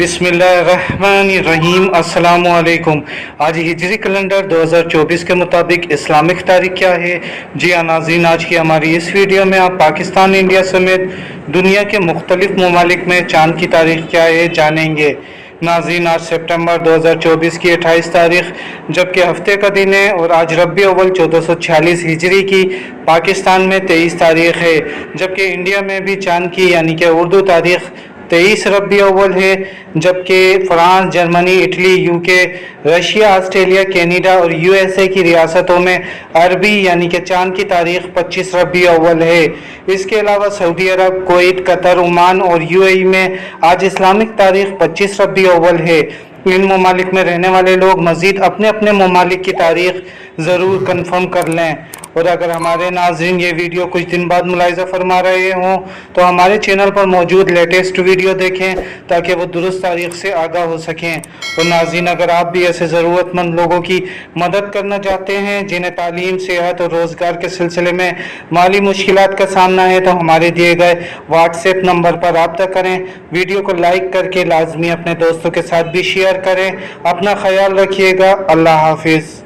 बिस्मिल्लाहिर्रहमानिर्रहीम। अस्सलाम वालेकुम। आज हिजरी कैलेंडर 2024 के मुताबिक इस्लामिक तारीख क्या है? जी हाँ नाज़रीन, आज की हमारी इस वीडियो में आप पाकिस्तान, इंडिया समेत दुनिया के मुख्तलिफ ममालिक में चाँद की तारीख क्या है जानेंगे। नाज़रीन, आज सितंबर 2024 की 28 तारीख जबकि हफ्ते का दिन है और आज रबी अव्वल 1446 हिजरी की पाकिस्तान में 23 तारीख है, जबकि इंडिया में भी चाँद की यानी कि उर्दू तारीख 23 रबी अव्वल है, जबकि France, Germany, Italy, UK, Russia, Australia, Canada और यूएसए की रियासतों में अरबी यानी कि चाँद की तारीख 25 रबी अव्वल है। इसके अलावा सऊदी अरब, कुवैत, कतर, ओमान और यूएई में आज इस्लामिक तारीख 25 रबी अव्वल है। इन ममालिक में रहने वाले लोग मज़ीद अपने अपने ममालिक की तारीख ज़रूर कन्फर्म कर लें। और अगर हमारे नाज़रीन ये वीडियो कुछ दिन बाद मुलाहिज़ा फरमा रहे हों तो हमारे चैनल पर मौजूद लेटेस्ट वीडियो देखें ताकि वो दुरुस्त तारीख से आगाह हो सकें। और नाज़रीन, अगर आप भी ऐसे ज़रूरतमंद लोगों की मदद करना चाहते हैं जिन्हें तालीम, सेहत और रोज़गार के सिलसिले में माली मुश्किलात का सामना है, तो हमारे दिए गए व्हाट्सएप नंबर पर रब्ता करें। वीडियो को लाइक करके लाजमी अपने दोस्तों के साथ भी शेयर करें। अपना ख्याल रखिएगा। अल्लाह हाफिज़।